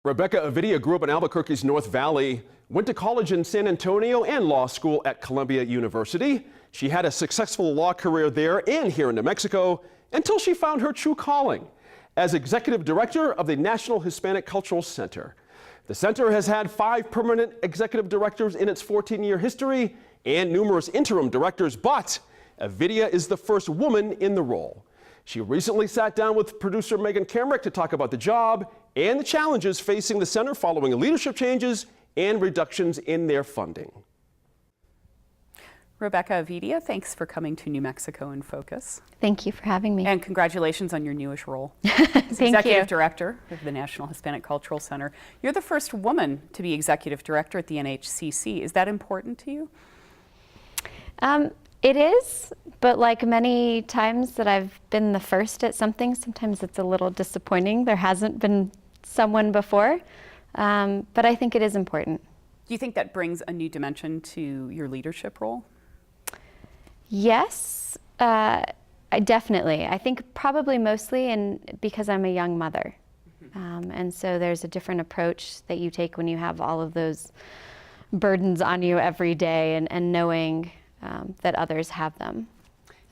Rebecca Avidia grew up in Albuquerque's North Valley, went to college in San Antonio and law school at Columbia University. She had a successful law career there and here in New Mexico until she found her true calling as executive director of the National Hispanic Cultural Center. The center has had 5 permanent executive directors in its 14-year history and numerous interim directors, but Avidia is the first woman in the role. She recently sat down with producer Megan Kamerick to talk about the job and the challenges facing the center following leadership changes and reductions in their funding. Rebecca Avidia, thanks for coming to New Mexico in Focus. Thank you for having me. And congratulations on your newish role Thank as Executive you. Director of the National Hispanic Cultural Center. You're the first woman to be Executive Director at the NHCC. Is that important to you? It is, but like many times that I've been the first at something, sometimes it's a little disappointing. There hasn't been someone before, but I think it is important. Do you think that brings a new dimension to your leadership role? Yes, definitely. I think probably mostly because I'm a young mother. And so there's a different approach that you take when you have all of those burdens on you every day and knowing that others have them.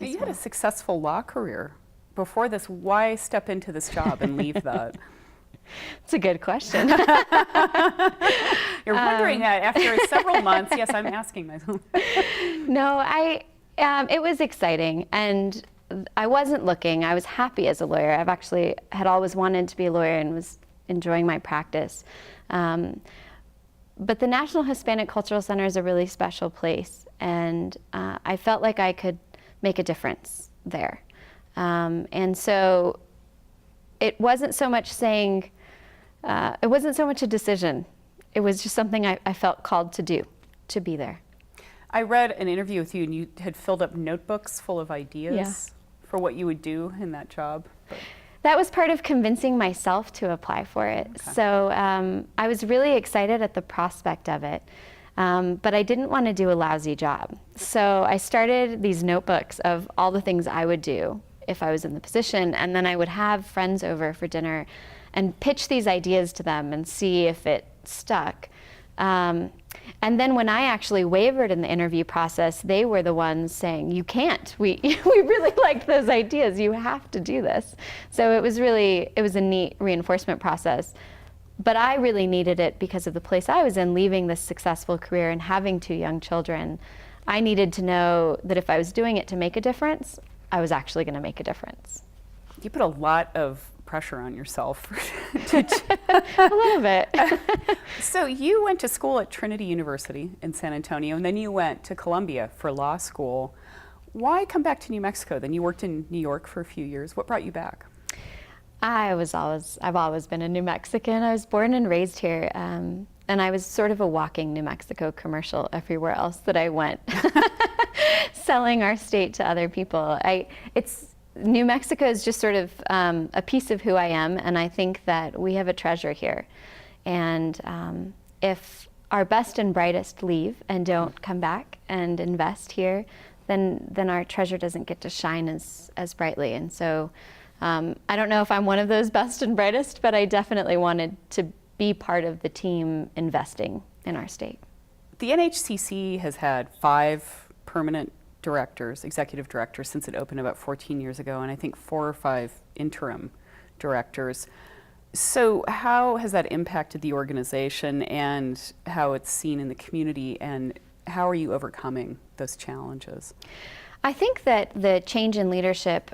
Now, you had a successful law career. Before this, why step into this job and leave that? It's a good question. You're wondering that after several months. Yes, I'm asking myself. No, it was exciting, and I wasn't looking. I was happy as a lawyer. I've actually had always wanted to be a lawyer and was enjoying my practice. But the National Hispanic Cultural Center is a really special place, and I felt like I could make a difference there. And so it wasn't so much saying, it wasn't so much a decision. It was just something I felt called to do, to be there. I read an interview with you, and you had filled up notebooks full of ideas for what you would do in that job. That was part of convincing myself to apply for it. Okay. So I was really excited at the prospect of it, but I didn't want to do a lousy job. So I started these notebooks of all the things I would do if I was in the position, and then I would have friends over for dinner and pitch these ideas to them and see if it stuck. And then when I actually wavered in the interview process, they were the ones saying, you can't. We really liked those ideas. You have to do this. So it was a neat reinforcement process. But I really needed it because of the place I was in, leaving this successful career and having 2 young children. I needed to know that if I was doing it to make a difference, I was actually going to make a difference. You put a lot of pressure on yourself. A little bit. So you went to school at Trinity University in San Antonio, and then you went to Columbia for law school. Why come back to New Mexico? Then you worked in New York for a few years. What brought you back? I've always been a New Mexican. I was born and raised here, and I was sort of a walking New Mexico commercial everywhere else that I went, selling our state to other people. New Mexico is just sort of a piece of who I am, and I think that we have a treasure here. And if our best and brightest leave and don't come back and invest here, then our treasure doesn't get to shine as brightly. And so I don't know if I'm one of those best and brightest, but I definitely wanted to be part of the team investing in our state. The NHCC has had 5 permanent directors, executive directors, since it opened about 14 years ago, and I think 4 or 5 interim directors. So how has that impacted the organization and how it's seen in the community, and how are you overcoming those challenges? I think that the change in leadership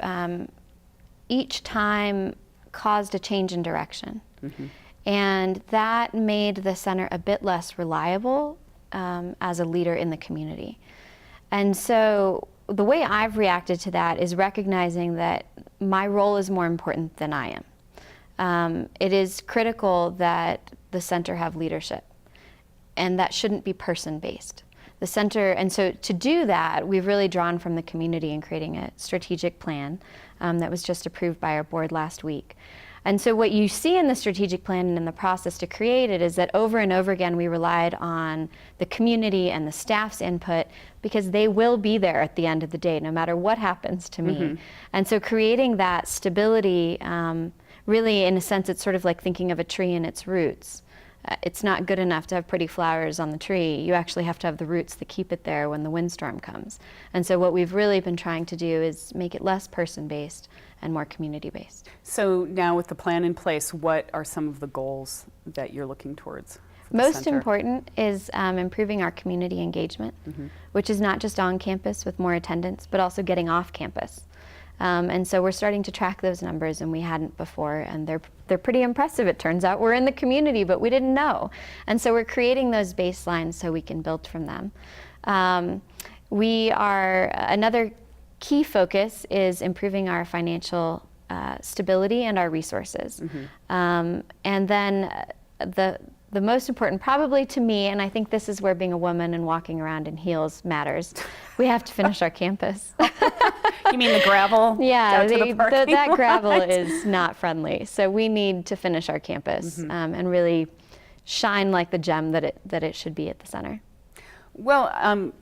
each time caused a change in direction. Mm-hmm. And that made the center a bit less reliable as a leader in the community. And so the way I've reacted to that is recognizing that my role is more important than I am. It is critical that the center have leadership, and that shouldn't be person-based. The center, and so to do that, we've really drawn from the community in creating a strategic plan that was just approved by our board last week. And so what you see in the strategic plan and in the process to create it is that over and over again we relied on the community and the staff's input, because they will be there at the end of the day no matter what happens to me. Mm-hmm. And so creating that stability really, in a sense, it's sort of like thinking of a tree and its roots. It's not good enough to have pretty flowers on the tree. You actually have to have the roots that keep it there when the windstorm comes. And so what we've really been trying to do is make it less person-based and more community-based. So now with the plan in place, what are some of the goals that you're looking towards? Most important is improving our community engagement, which is not just on campus with more attendance, but also getting off campus. And so we're starting to track those numbers, and we hadn't before, and they're pretty impressive. It turns out we're in the community, but we didn't know. And so we're creating those baselines so we can build from them. Another key focus is improving our financial stability and our resources. And then the most important, probably to me, and I think this is where being a woman and walking around in heels matters, we have to finish our campus. You mean the gravel? Yeah, down to the parking that gravel lot? is not friendly. So we need to finish our campus and really shine like the gem that it should be at the center. Well,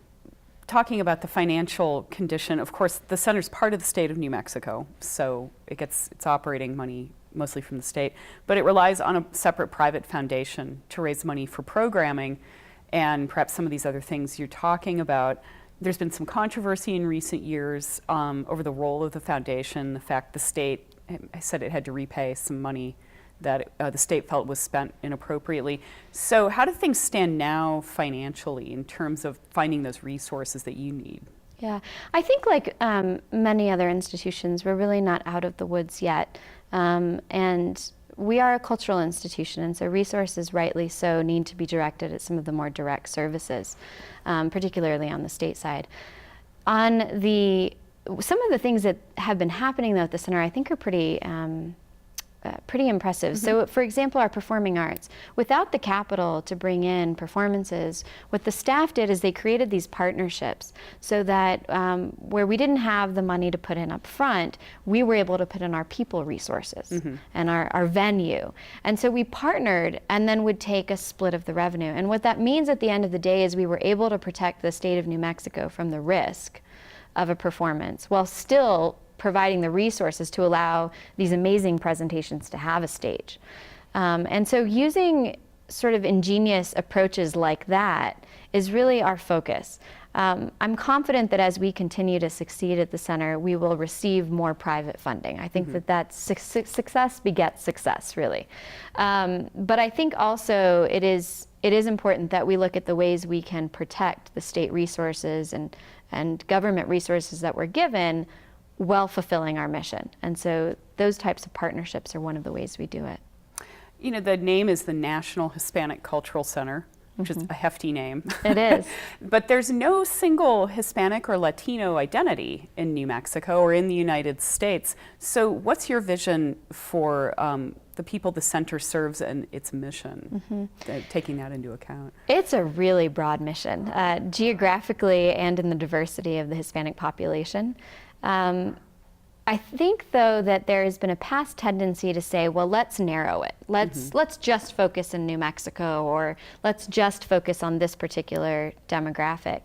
talking about the financial condition, of course, the center's part of the state of New Mexico, so it gets its operating money mostly from the state, but it relies on a separate private foundation to raise money for programming and perhaps some of these other things you're talking about. There's been some controversy in recent years over the role of the foundation, the fact the state said it had to repay some money that the state felt was spent inappropriately. So how do things stand now financially in terms of finding those resources that you need? Yeah, I think like many other institutions, we're really not out of the woods yet. And we are a cultural institution, and so resources, rightly so, need to be directed at some of the more direct services, particularly on the state side. Some of the things that have been happening though at the center, I think, are pretty impressive. So, for example, our performing arts. Without the capital to bring in performances, what the staff did is they created these partnerships so that where we didn't have the money to put in up front, we were able to put in our people resources and our venue. And so we partnered and then would take a split of the revenue. And what that means at the end of the day is we were able to protect the state of New Mexico from the risk of a performance while still providing the resources to allow these amazing presentations to have a stage. And so using sort of ingenious approaches like that is really our focus. I'm confident that as we continue to succeed at the center, we will receive more private funding. I think that success begets success, really. But I think also it is important that we look at the ways we can protect the state resources and government resources that we're given while fulfilling our mission. And so those types of partnerships are one of the ways we do it. You know, the name is the National Hispanic Cultural Center, which is a hefty name. It is. But there's no single Hispanic or Latino identity in New Mexico or in the United States. So what's your vision for the people the center serves and its mission, taking that into account? It's a really broad mission, geographically and in the diversity of the Hispanic population. I think, though, that there has been a past tendency to say, well, let's narrow it. Let's just focus in New Mexico, or let's just focus on this particular demographic.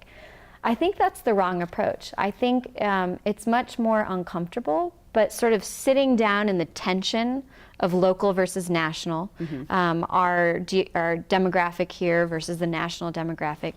I think that's the wrong approach. I think it's much more uncomfortable, but sort of sitting down in the tension of local versus national, our demographic here versus the national demographic.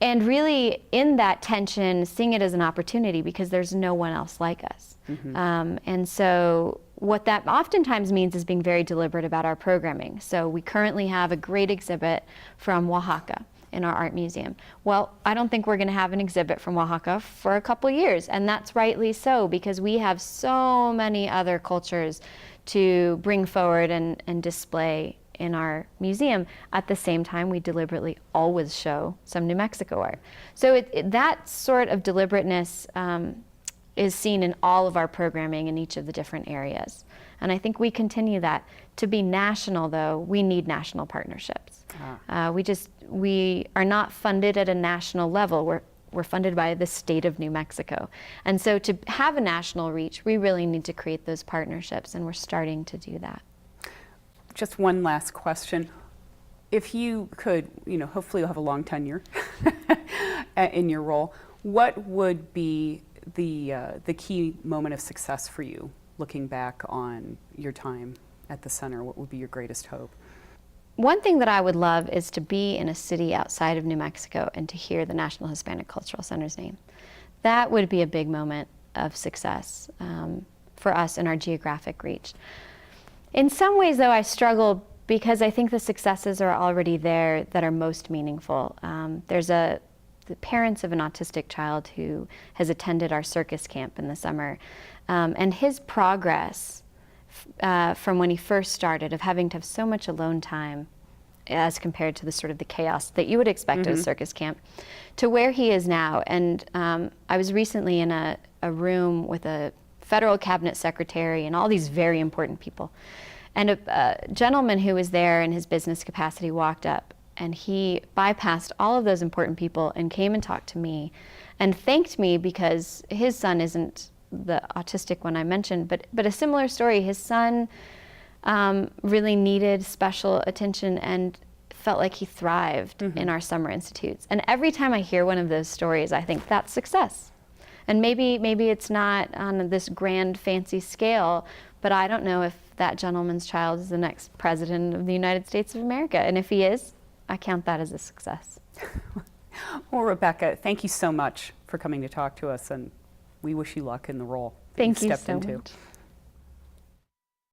And really, in that tension, seeing it as an opportunity because there's no one else like us. And so what that oftentimes means is being very deliberate about our programming. So we currently have a great exhibit from Oaxaca in our art museum. Well, I don't think we're going to have an exhibit from Oaxaca for a couple years, and that's rightly so because we have so many other cultures to bring forward and display in our museum. At the same time, we deliberately always show some New Mexico art. So that sort of deliberateness is seen in all of our programming in each of the different areas. And I think we continue that. To be national, though, we need national partnerships. We are not funded at a national level. We're funded by the state of New Mexico. And so to have a national reach, we really need to create those partnerships, and we're starting to do that. Just one last question. If you could, hopefully you'll have a long tenure in your role, what would be the key moment of success for you looking back on your time at the center? What would be your greatest hope? One thing that I would love is to be in a city outside of New Mexico and to hear the National Hispanic Cultural Center's name. That would be a big moment of success for us in our geographic reach. In some ways, though, I struggle because I think the successes are already there that are most meaningful. There's the parents of an autistic child who has attended our circus camp in the summer, and his progress from when he first started, of having to have so much alone time as compared to the sort of the chaos that you would expect at a circus camp, to where he is now. And I was recently in a room with a federal cabinet secretary and all these very important people. And a gentleman who was there in his business capacity walked up, and he bypassed all of those important people and came and talked to me and thanked me because his son isn't the autistic one I mentioned, but a similar story. His son really needed special attention and felt like he thrived in our summer institutes. And every time I hear one of those stories, I think that's success. And maybe it's not on this grand fancy scale, but I don't know if that gentleman's child is the next president of the United States of America. And if he is, I count that as a success. Well, Rebecca, thank you so much for coming to talk to us, and we wish you luck in the role that Thank you've you stepped so into. much.